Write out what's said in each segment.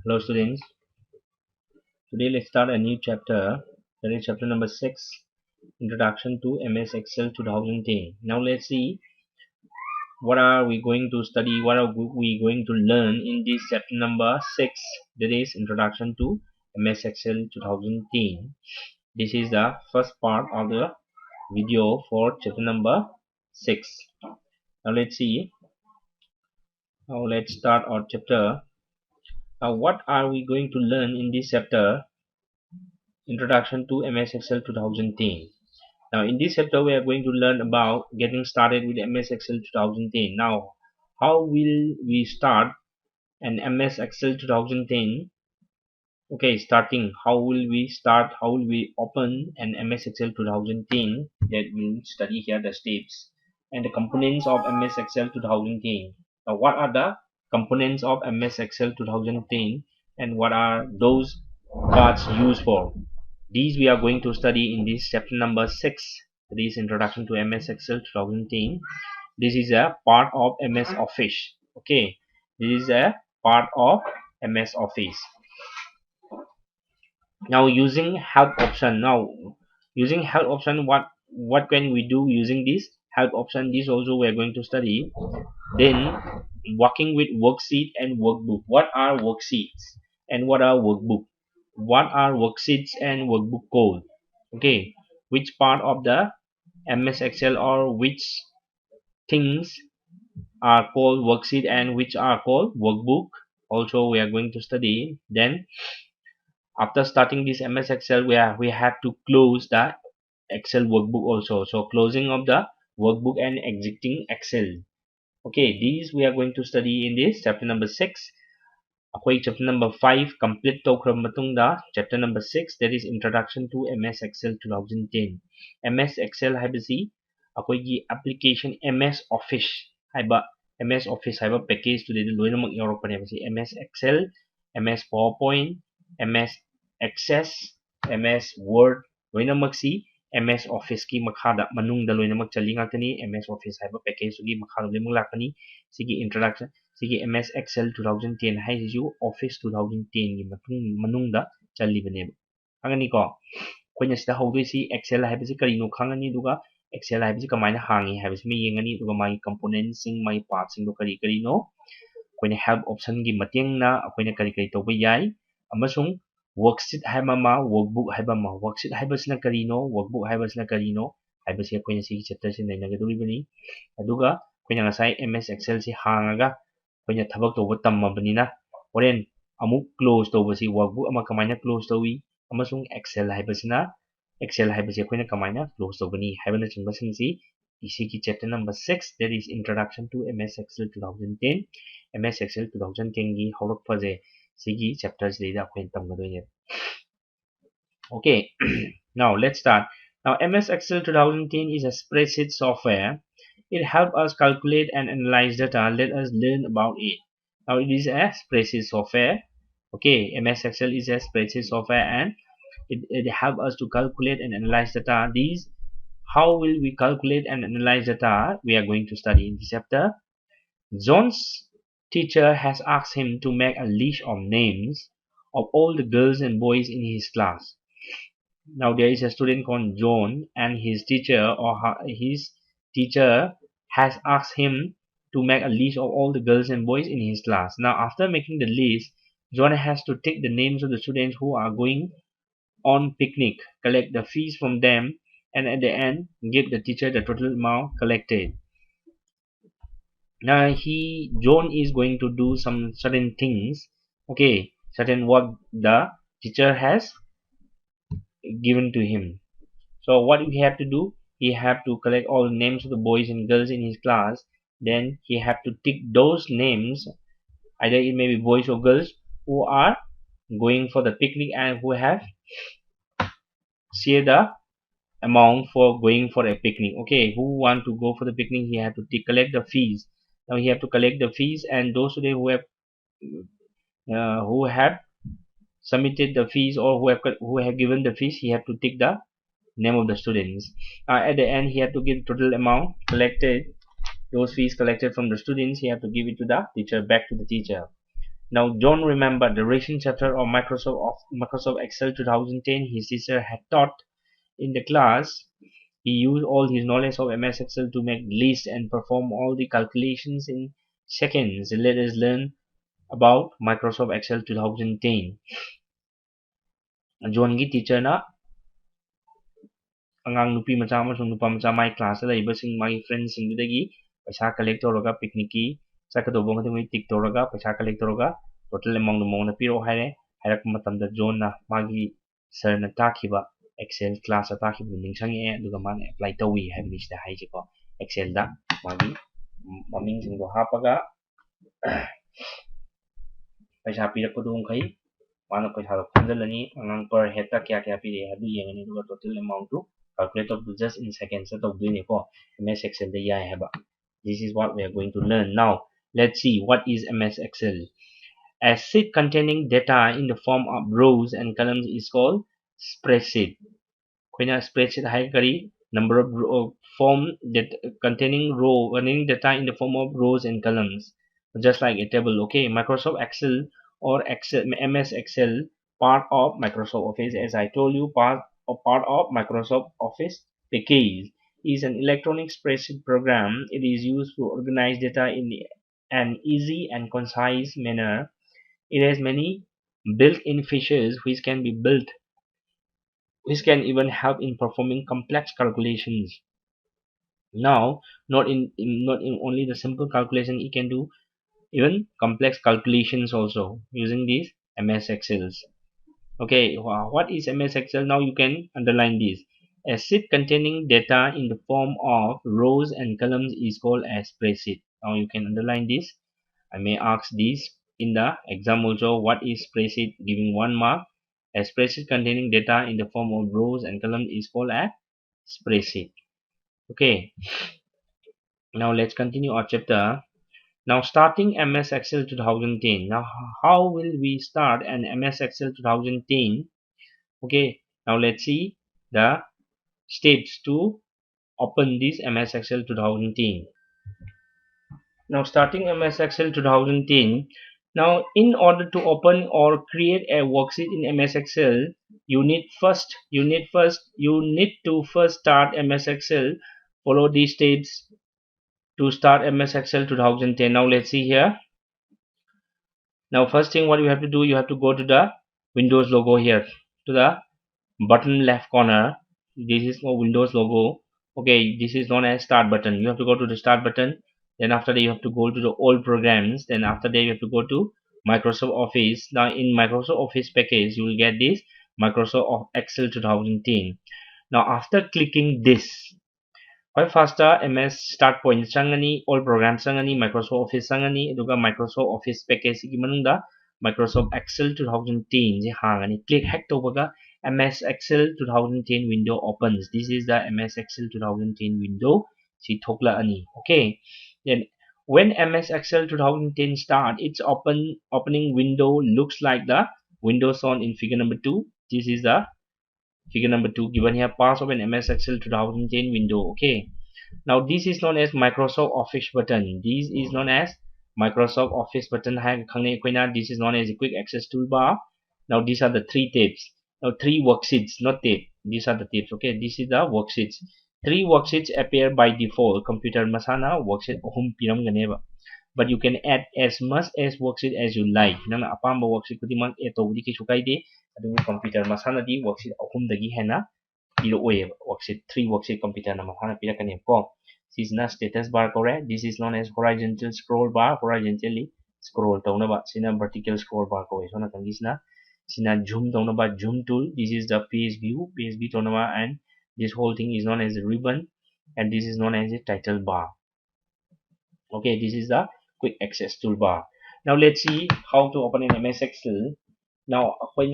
Hello students, today let's start a new chapter, that is chapter number 6, Introduction to MS Excel 2010. Now let's see what are we going to study, what are we going to learn in this chapter number 6, that is Introduction to MS Excel 2010. This is the first part of the video for chapter number 6. Now let's see, now let's start our chapter. Now what are we going to learn in this chapter? Introduction to MS Excel 2010. Now in this chapter we are going to learn about getting started with MS Excel 2010. Now how will we start an MS Excel 2010? Okay, starting, how will we start, how will we open an MS Excel 2010? That will study here the steps and the components of MS Excel 2010. Now what are the components of MS Excel 2010 and what are those parts used for? These we are going to study in this chapter number 6, that is Introduction to MS Excel 2010. This is a part of MS Office. Okay, this is a part of MS Office. Now using help option. Now using help option, what can we do using this help option? This also we are going to study. Then working with worksheet and workbook. What are worksheets and what are workbook? What are worksheets and workbook code? Okay, which part of the MS Excel or which things are called worksheet and which are called workbook? Also we are going to study. Then after starting this MS Excel, we have to close the Excel workbook also. So closing of the workbook and exiting Excel. Okay, these we are going to study in this chapter number 6. Akwai chapter number 5 complete tawkhrab matungda chapter number 6, that is Introduction to MS Excel 2010. MS Excel haibasi akwai gi application MS Office haiba MS Office haiba package to de loinamak yaurapane basi MS Excel, MS PowerPoint, MS Access, MS Word loinamak si MS Office ki makhada manungda loinamak chali ngakani. MS Office haiba package gi makhada loinamak lakani. Sigi introduction sigi MS Excel 2010 haisisu Office 2010 gi manungda chalibane angani ko koina sida hawdoisi Excel haibasi karino khangani duga Excel haibasi kamaina hangi haibasi me yengani duga mai components sing mai parts sing do kari karino koina help option gi matengna akoina kari kari toba yai amasung worksheet haibama workbook haibama worksheet haibasina karino workbook haibasina karino haibasi akoina sigi chapter sin nainagaduribani aduga koina ngasai MS Excel si hangaga koina thabak toba tammabanina horen amuk close tobasi workbook ama kamaina close towi amasung Excel haibasina Excel haibasi akoina kamaina close tobani haibana chingbasinsi isigi chapter number 6, that is Introduction to MS Excel 2010. MS Excel 2010 gi hawrakpaje sigi chapters leida akoina tamgadoine. Okay, now let's start. Now MS Excel 2010 is a spreadsheet software. It helps us calculate and analyze data. Let us learn about it. Now it is a spreadsheet software. Okay, MS Excel is a spreadsheet software and it helps us to calculate and analyze data. These, how will we calculate and analyze data? We are going to study in this chapter. John's teacher has asked him to make a list of names of all the girls and boys in his class. Now there is a student called John and his teacher has asked him to make a list of all the girls and boys in his class. Now after making the list, John has to take the names of the students who are going on picnic, collect the fees from them, and at the end give the teacher the total amount collected. Now John is going to do some certain things, okay, certain work the teacher has given to him. So what we have to do, he have to collect all the names of the boys and girls in his class. Then he have to tick those names, either it may be boys or girls, who are going for the picnic and who have shared the amount for going for a picnic. Okay, who want to go for the picnic, he have to collect the fees. Now he have to collect the fees, and those who have submitted the fees or who have given the fees, he have to tick the name of the students. At the end, he have to give total amount collected, those fees collected from the students. He have to give it to the teacher, back to the teacher. Now, John remembered the recent chapter of Microsoft Excel 2010 his sister had taught in the class. He used all his knowledge of MS Excel to make lists and perform all the calculations in seconds. Let us learn about Microsoft Excel 2010. John gi teacher na angang nupi macha amasung nupa macha mai class la ibasing mai friends singdagi paisa collect toroga picnic ki sakado bong thai tik toroga paisa collect toroga total amount mo na piro haire hairak matam da John na magi sir na takhiba Excel class takhiba ningsangi e aduga man apply tawi haibni sida haije ko Excel da magi maming sing do hapaga paisa pirakko dum khai mana paisa do khamjalani angang per head ta kya kya pire adu yengani duga total amount to calculate of just in seconds of doing ko MS Excel da yai haba. This is what we are going to learn now. Let's see what is MS Excel. A sheet containing data in the form of rows and columns is called spreadsheet. When spreadsheet hai kari number of form that containing data in the form of rows and columns, just like a table. Okay, Microsoft Excel or Excel MS Excel, part of Microsoft Office, as I told you, part of Microsoft Office package, is an electronic spreadsheet program. It is used to organize data in an easy and concise manner. It has many built-in features which can even help in performing complex calculations. Now, not in only the simple calculation, it can do even complex calculations also using these MS Excels. Okay, what is MS Excel? Now you can underline this. A sheet containing data in the form of rows and columns is called a spreadsheet. Now you can underline this. I may ask this in the exam also. What is spreadsheet? Giving 1 mark. A spreadsheet containing data in the form of rows and columns is called a spreadsheet. Okay, now let's continue our chapter. Now starting MS Excel 2010. Now how will we start an MS Excel 2010? Okay, now let's see the steps to open this MS Excel 2010. Now starting MS Excel 2010. Now in order to open or create a worksheet in MS Excel, you need to first start MS Excel. Follow these steps to start MS Excel 2010. Now let's see here. Now first thing what you have to do, you have to go to the Windows logo here, to the bottom left corner. This is for Windows logo. Okay, this is known as start button. You have to go to the start button. Then after that you have to go to the all programs. Then after that you have to go to Microsoft Office. Now in Microsoft Office package you will get this Microsoft Excel 2010. Now after clicking this, quite faster MS start point changani, all programs changani, Microsoft Office changani, aduga Microsoft Office package gi manungda Microsoft Excel 2010 je hangani. Click hack tobaga MS Excel 2010 window opens. This is the MS Excel 2010 window. Si thokla ani. Okay. Then when MS Excel 2010 start, its opening window looks like the window shown in figure number 2. This is the figure number 2 given here, pass of an MS Excel 2010 window. Okay, now this is known as Microsoft Office button. This is known as Microsoft Office button. This is known as a quick access toolbar. Now these are the three tabs. Now three worksheets, not tab. These are the tabs. Okay, this is the worksheets. Three worksheets appear by default. Computer masana worksheet ahum piram ganeba. But you can add as much as worksheet as you like. Nang apamba worksheet kudiman eto di kisukai de. Adu computer masana di worksheet ahum dagi hena pilo oye worksheet 3 worksheet computer na masana pila kani ko. This is na status bar kore. This is known as horizontal scroll bar. Horizontally scroll tauna ba sina vertical scroll bar ko. So na tangis na sina zoom tauna ba zoom tool. This is the page view tauna ba, and this whole thing is known as a ribbon, and this is known as a title bar. Okay, this is the quick access toolbar. Now let's see how to open an MS Excel. Now ako'y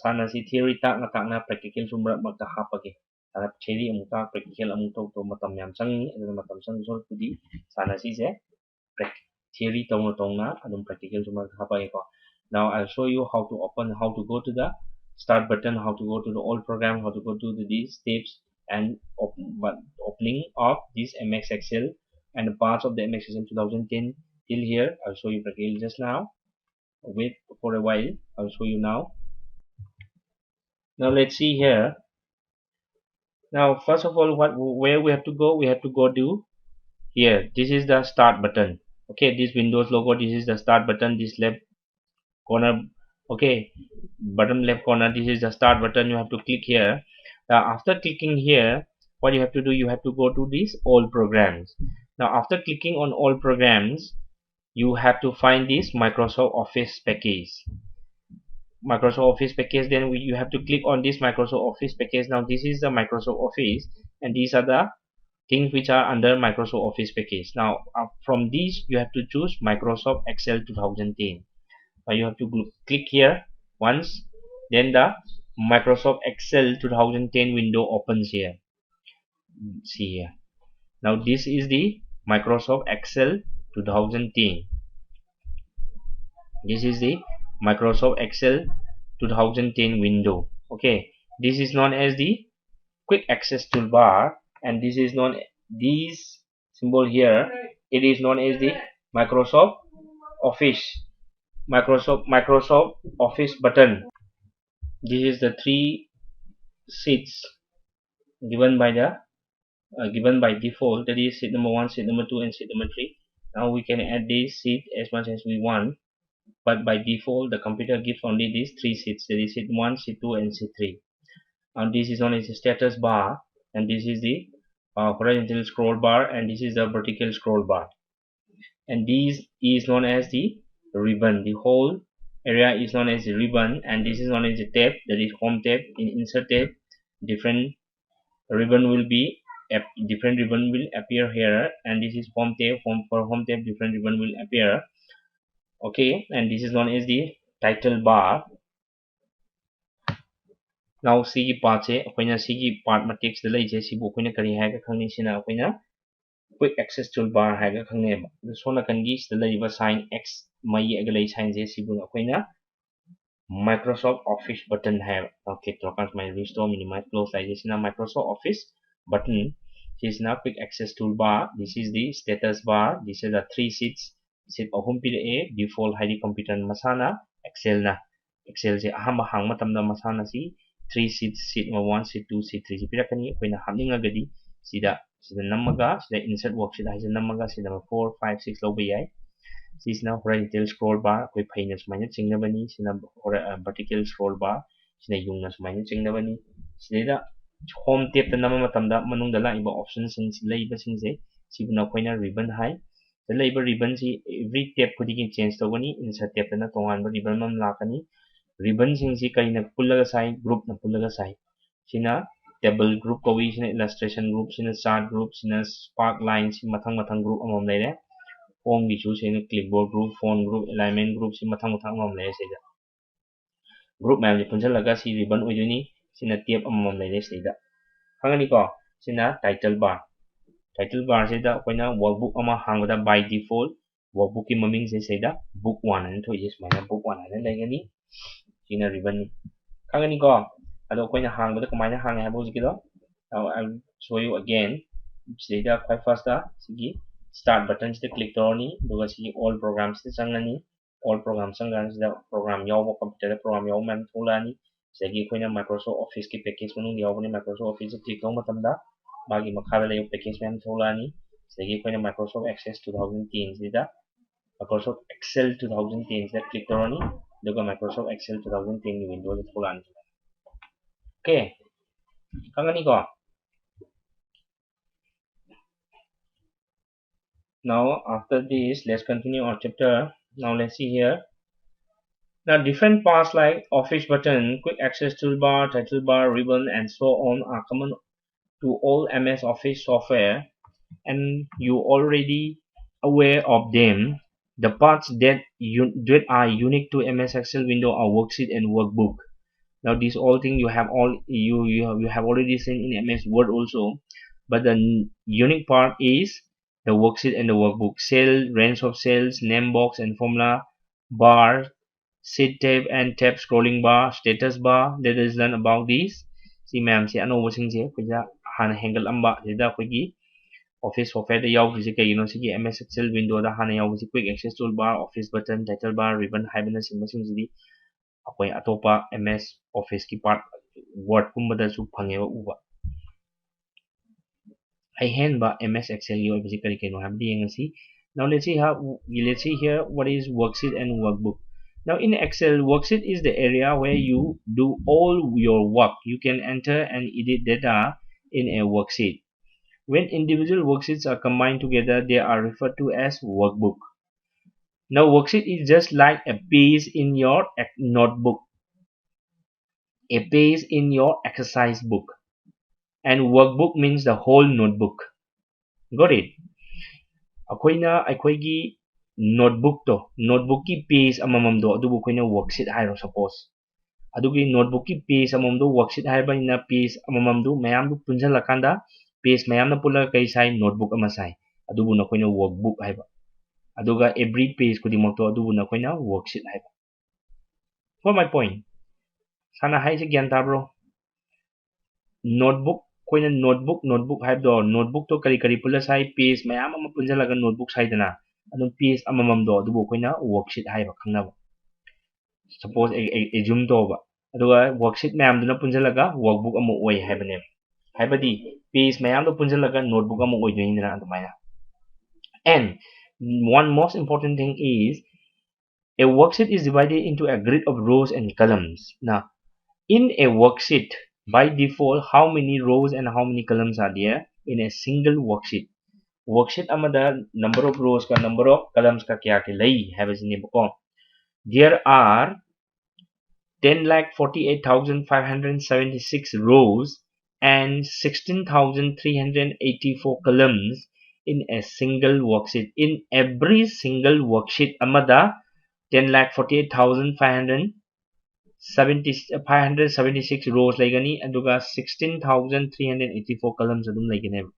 sana si theory tak na practical sumra magkahapag sana theory among ta practical among to matam yam sang matam sang so kudi sana si se theory tong na adong practical sumra kahapag ko. Now I'll show you how to open, how to go to the start button, how to go to the all program, how to go to these steps, and opening of this MS Excel and the parts of the MS Excel 2010 till here. I'll show you practical just now. Wait for a while. I'll show you now. Now let's see here. Now first of all, where we have to go? We have to go to here. This is the start button. Okay, this Windows logo. This is the start button. This left corner. Okay, bottom left corner. This is the start button. You have to click here. Now after clicking here, what you have to do? You have to go to these all programs. Now after clicking on all programs, you have to find this Microsoft Office package. Microsoft Office package, then you have to click on this Microsoft Office package. Now this is the Microsoft Office, and these are the things which are under Microsoft Office package. Now from these you have to choose Microsoft Excel 2010. Now you have to click here once, then the Microsoft Excel 2010 window opens here. See here. Now this is the Microsoft Excel 2010. This is the Microsoft Excel 2010 window. Okay, this is known as the quick access toolbar, and this is known, this symbol here, it is known as the Microsoft Office, Microsoft Office button. This is the three seats given by the given by default, that is seat number 1, seat number 2, and seat number 3. Now we can add this seat as much as we want, but by default the computer gives only these 3 seats, that is seat 1, seat 2, and seat 3. And this is known as the status bar, and this is the horizontal scroll bar, and this is the vertical scroll bar, and this is known as the ribbon. The whole area is known as the ribbon, and this is known as the tab, that is home tab. In insert tab, different ribbon will appear here, and this is home tab. For home tab, different ribbon will appear. Okay, and this is known as the title bar. Now sigi part se akoina sigi part ma text lai je sibu akoina kari ha ga khangni sina akoina quick access toolbar ha ga khangne ba sona kangi sta lai ba sign x mai ga lai sign je sibu akoina Microsoft Office button ha. Okay, to kan my restore minimize close lai je sina Microsoft Office button. This is now quick access toolbar. This is the status bar. This is the 3 seats. Seat ahum pi a default hidi computer masana Excel na Excel je ahamba hang matam na masana si 3 seats, seat number 1, seat 2, seat 3 pirakani akoina hamningagadi sida namaga sida insert worksheet haise namaga sida 4 5 6 loba yai. Sina horizontal scroll bar akoi phaina sumaina chingnabani, sina vertical scroll bar sina yungna sumaina chingnabani. Sida home tab ta nama matamda manungda laiba options sing laiba singse sibuna akoina ribbon hai. The labor ribbon si every tab khudigi change togani, insert tab na tongan ribbon mam lakani. Ribbon sing si kari na pullaga sai, group na pullaga sai. Sina table group kawi, sina illustration group, sina chart group, sina spark line, si matang group amam laire. Home gichu sina clipboard group, phone group, alignment group, si matang amam laire sida. Group ma'am ji punjal laga si ribbon ujuni, sina tab amam laire sida. Hangani ko, sina title bar. Title bar sida akoina workbook ama hangda by default workbook ki maming se sida book 1 and to is mana book 1 and laigani sina ribbon ni kangani ko ado akoina hangda kamaina hang ha boji kido. Now I'll show you again. Sida quite first da sigi start button sida click torni duga sigi all programs se changani. All programs sangan sida program yaw computer program yaw man thulani sigi akoina Microsoft Office ki package manung yaw ni Microsoft Office click tong matamda bagi makhala layo package ma'am tholani sigi akoina Microsoft Access 2010 sida Microsoft Excel 2010 sida click torani duga Microsoft Excel 2010 ni window se tholani. Okay, kangani ko. Now after this, let's continue our chapter. Now let's see here. Now different parts like Office button, quick access toolbar, title bar, ribbon, and so on are common to all MS Office software, and you already aware of them. The parts that are unique to MS Excel window are Worksheet and Workbook. Now these all things you have already seen in MS Word also, but the unique part is the Worksheet and the Workbook. Cell, range of cells, name box and formula bar, sheet tab and tab scrolling bar, status bar. Let us learn about these. Si ma'am si ano wasing si kuya han hangle amba sida kugi Office software da yaubisi kaigino sigi MS Excel window da hana yaubisi quick access toolbar, office button, title bar, ribbon haibana singmasingdi akoi atopa MS Office ki part Word kumbada su phangeba uba ahenba MS Excel yo bisi kari kaino habdi yengasi. Now let's see here what is worksheet and workbook. Now in Excel, worksheet is the area where you do all your work. You can enter and edit data in a worksheet. When individual worksheets are combined together, they are referred to as workbook. Now worksheet is just like a page in your notebook, a page in your exercise book, and workbook means the whole notebook. Got it? Akoina akoigi notebook to notebook ki page amamam do adubu akoina worksheet hairo suppose adugi notebook ki page amamam do worksheet haiba ina page amamam do mayam do punjalakanda page mayam na pula kai sai notebook ama sai adubu na akoina workbook haiba aduga every page kudimok to adubu na akoina worksheet haiba. For my point sana hai se gyan tabro notebook koina notebook haibdo notebook to kari pula sai page mayam ama punjalaga notebook sai dana adum page amamam do adubu akoina worksheet haiba khangnaba. Suppose a zoom to ba aduga worksheet mayam duna punjalaga workbook amu oi haibane haibadi page mayam do punjalaga notebook amu oi doina adumaina. And one most important thing is a worksheet is divided into a grid of rows and columns. Now in a worksheet by default how many rows and how many columns are there in a single worksheet? Worksheet amada number of rows ka number of columns ka kya ke lai habasini bako. There are 10,48,576 rows and 16,384 columns in a single worksheet. In every single worksheet amada 10,48,576 rows laigani aduga 16,384 columns adum laigane.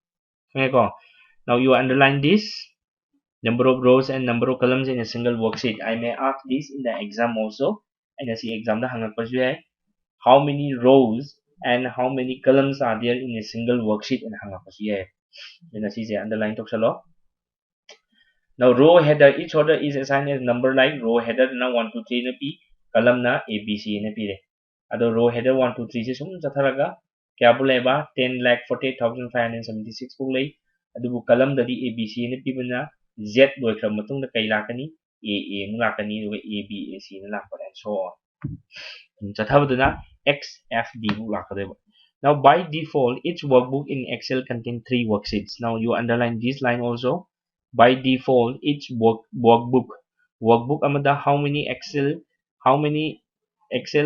Now you underline this number of rows and number of columns in a single worksheet. I may ask this in the exam also. And as the exam da hangak pasu hai how many rows and how many columns are there in a single worksheet and hangak pasu hai. Then as the underline to salo. Now row header, each order is assigned as number like row header na 1 2 3 na p, column na ABC na p re. Ado row header 1 2 3 se sum jatharaga kya bulai ba 10,48,576 bulai. Adubu column dadi ABC na p bana Z loikra matung na kai lakani AA mu lakani duga ABAC na lakpa and so on. Jathabaduna XFD mu lakadeba. Now by default each workbook in Excel contains 3 worksheets. Now you underline this line also. By default each workbook amada how many Excel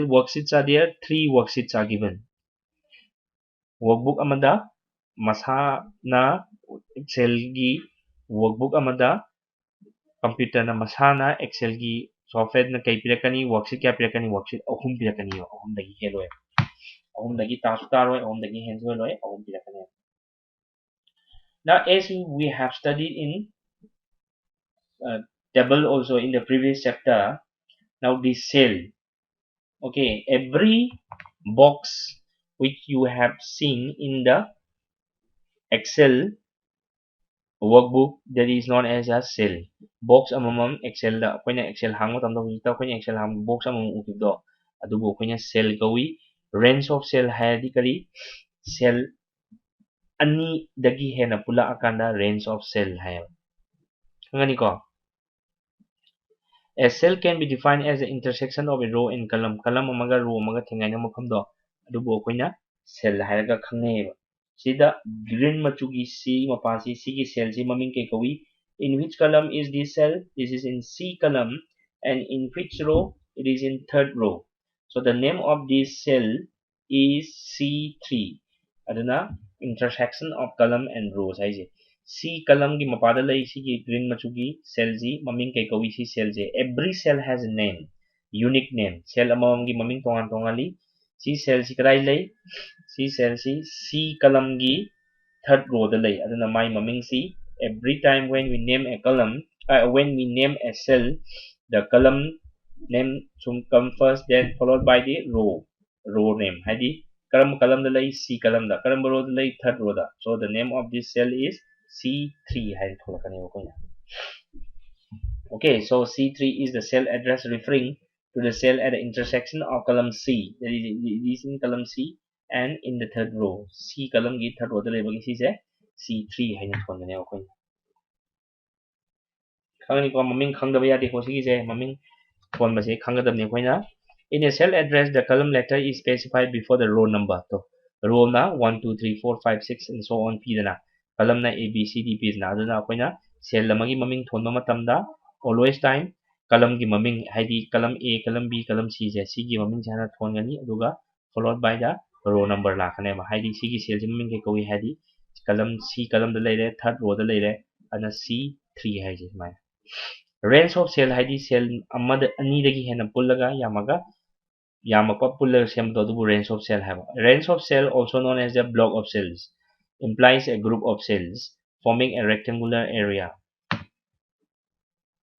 worksheets are there? 3 worksheets are given. Workbook amada masa na Excel gi workbook amada computer na masana Excel gi software na kai pirakani worksheet kya pirakani worksheet ahum pirakani ahum dagi heloi ahum dagi taskaroi ahum dagi hensoloi ahum pirakani. Now as we have studied in table also in the previous chapter, now this cell, okay, every box which you have seen in the Excel workbook that is known as a cell. Box amamam Excel da akoina Excel hang matamda hujita akoina Excel hang box amamam ukibdo adubu akoina cell kawi. Range of cell hayadi kari cell ani dagi hena pula akanda range of cell haya. Ngani ko a cell can be defined as the intersection of a row and column. Column amaga row amaga thengai na mafamdo adubu akoina cell hairaga khangneba. Sida green machugi C mapasi C ki cell si maming ke kawi. In which column is this cell? This is in C column. And in which row? It is in third row. So the name of this cell is C3. Aduna intersection of column and rows haise. C column gi mapada lai si ki green machugi cell ji maming ke kawi si cell je. Every cell has a name, unique name. Cell amam gi maming tongan tongali. Si cell si kadai lai si cell si C column gi third row da lai aduna mai maming si. Every time when we name a column when we name a cell, the column name should come first, then followed by the row name. Hadi karam column da lai C column da karam row da lai third row da. So the name of this cell is C3 hai tholakani koina. Okay, so C3 is the cell address referring to the cell at the intersection of column C. That is, it is in column C and in the third row. C column ki third row da leba ki si C3 hai thongani koina. Khangni ko maming khangdaba yade ko si se maming phone ba se khanggadam koina. In a cell address, the column letter is specified before the row number. So row na 1, 2, 3, 4, 5, 6 and so on p dana. Column na A, B, C, D, P na aduna koina cell lamagi maming thonba matamda always time column gi maming haidi column A, column B, column C je C gi maming jana thongani aduga followed by the row number lakane ba haidi C gi cell ji maming ke kowi haidi column C column da leire third row da leire ana C3 hai je mai range of cell haidi cell amada ani dagi hena pullaga yamaga Yamapa puller semtodu range of cell have. Range of cell, also known as the block of cells, implies a group of cells forming a rectangular area.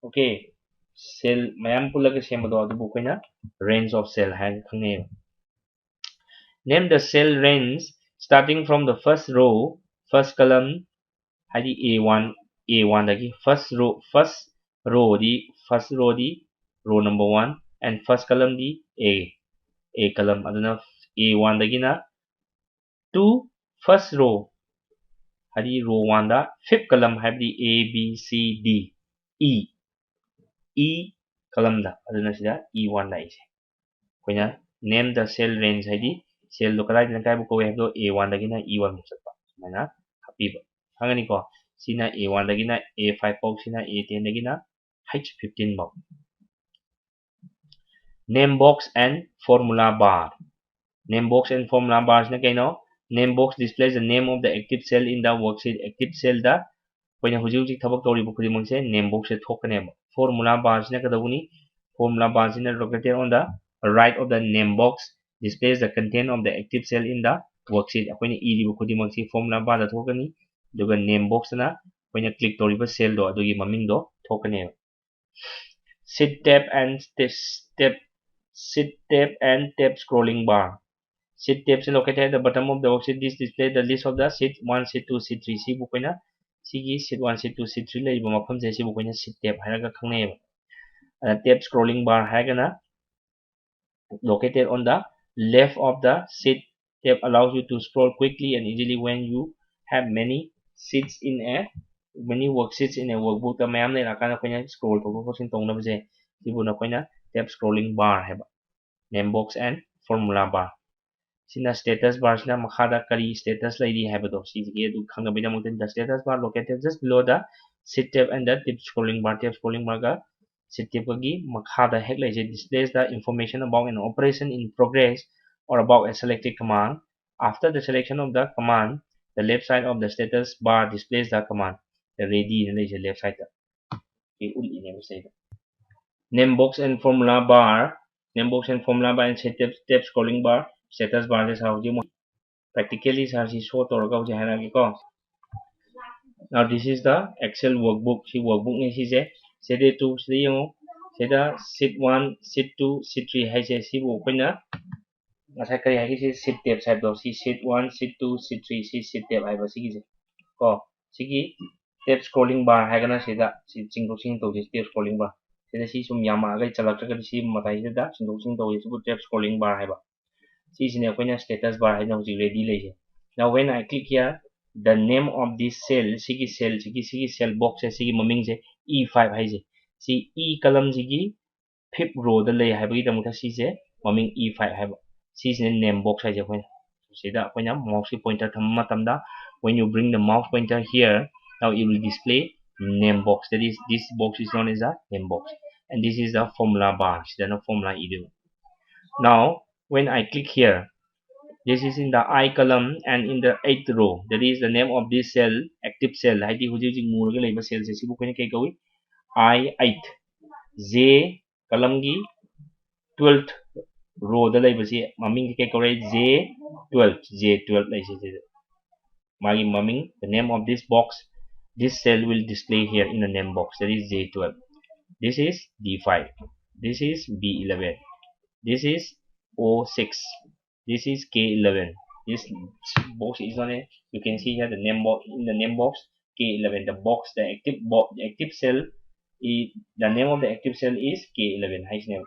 Okay, cell mayam puller ke semtodu bukoina range of cell have. Name the cell range starting from the first row, first column, hadi A1 dagi first row di row number 1 and first column di A column aduna A1 dagina to first row hadi row 1 da fifth column hadi A B C D E column da aduna sida E1 da ise koina name the cell range hadi cell do kala din kai bu ko hebdo A1 dagina E1 mu chapa mana happy hangani ko sina A1 dagina A5 pau sina A10 dagina H15 pau name box and formula bar name box and formula bars na kaino name box displays the name of the active cell in the worksheet active cell da koina huji thabak tori bu khudi mangse name box se thokane formula bars na kadawuni formula bars in located on the right of the name box displays the content of the active cell in the worksheet koina iri bu khudi mangse formula bar da thokani duga name box na koina click tori ba cell do adugi maming do thokane sit tab and tab scrolling bar Sheet tabs are located at the bottom of the worksheet. This displays the list of the sheet 1, sheet 2, sheet 3. See bukoina. Sigi sheet 1, sheet 2, sheet 3 lay mafam je si bukoina sheet tab haraga khangne. Tab scrolling bar haragana located on the left of the sheet. Tab allows you to scroll quickly and easily when you have many worksheets in a workbook. The mayam ne rakana koina scroll to ko sin tong na bje. Sibuna koina tab scrolling bar heba. Name box and formula bar. Sina status bar sina makhada kari status lady habado sigi edu khanga bina mutin the status bar located just below the sit tab and the tab scrolling bar ga sit tab gi makhada hek lai displays the information about an operation in progress or about a selected command after the selection of the command the left side of the status bar displays the command the ready in the left side name box and formula bar and set tab scrolling bar status bar is how you practically sarsi show torga uje hanagi ko now this is the excel workbook si workbook ni si je sede 2 sede yung seda sheet 1 sheet 2 sheet 3 hai je si bu koina asai kari hai si sheet tab side do si sheet 1 sheet 2 sheet 3 si sheet tab hai ba si gi je ko sigi tab scrolling bar hai gana sida si sing to si tab scrolling bar sida si sum yama ga chalak ka si matai da sing to si bu tab scrolling bar hai ba si sine koina status bar hai na ji ready lai je now when I click here the name of this cell sigi cell box है sigi maming je E5 hai je si E column sigi fifth row da lay hai bagi tamu si je maming E5 hai ba si sine name box hai je koina sida koina mouse pointer tham matam da when you bring the mouse pointer here now it will display name box that is this box is known as a name box and this is the formula bar sida no formula idu now when I click here this is in the I column and in the 8th row that is the name of this cell active cell haidi huji murga leiba cell se sibu koina kai gawi I8 J column gi 12th row da leiba si maming kai kore J12 lai se magi maming the name of this box this cell will display here in the name box that is J12 this is D5 this is B11 this is O6 this is K11 this box is on a you can see here the name box in the name box K11. The box, the active cell is, the name of the active cell is K11. High name.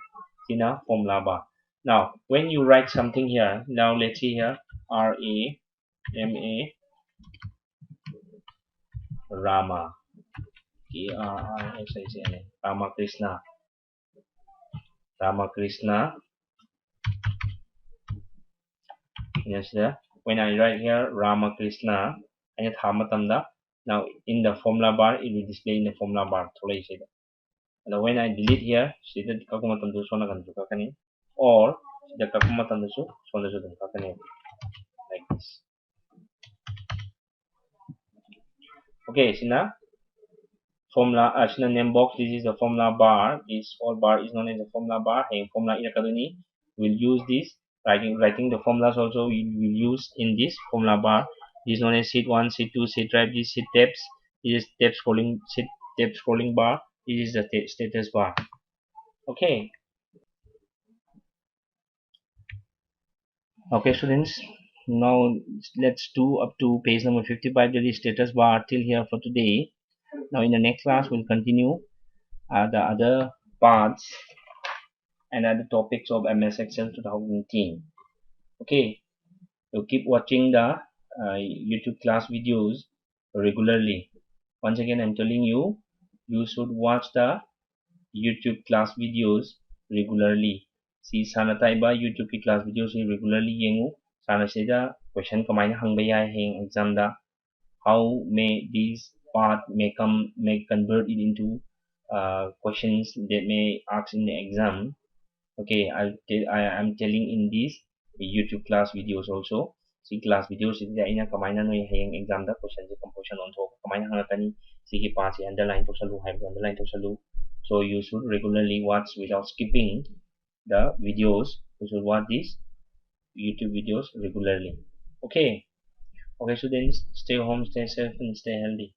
See now, formula bar. Now, when you write something here, now let's see here, R-A-M-A, Rama, K-R-I-S-H-N-A, Ramakrishna, Ramakrishna. Yes, sir. When I write here Ramakrishna, and now in the formula bar, it will display in the formula bar. Now when I delete here, or like this. Okay, so now formula name box, this is the formula bar. This whole bar is known as the formula bar. Hey, formula ilakaduni, we'll use this. Writing the formulas also we will use in this formula bar. This is known as sheet 1, sheet 2, sheet drive, this sheet tabs. This is tab scrolling bar. This is the status bar. Okay. Okay, students. Now let's do up to page number 55, that is status bar, till here for today. Now in the next class we'll continue the other parts and other topics of MS Excel 2018. Okay, so keep watching the YouTube class videos regularly. Once again, I'm telling you, you should watch the YouTube class videos regularly. Si sana taiba YouTube ki class videos regularly yengu. Sana seda question kamaina hangbaya heng exam da. How may this part may convert it into questions that may ask in the exam. Okay, I'm telling in these YouTube class videos also. Si class videos iti ina kamaina no yung exam da question si composition on to kamaina hangatani sige pa si underline to salu underline to salu. So you should regularly watch without skipping the videos. You should watch these YouTube videos regularly. Okay. Okay, students, stay home, stay safe, and stay healthy.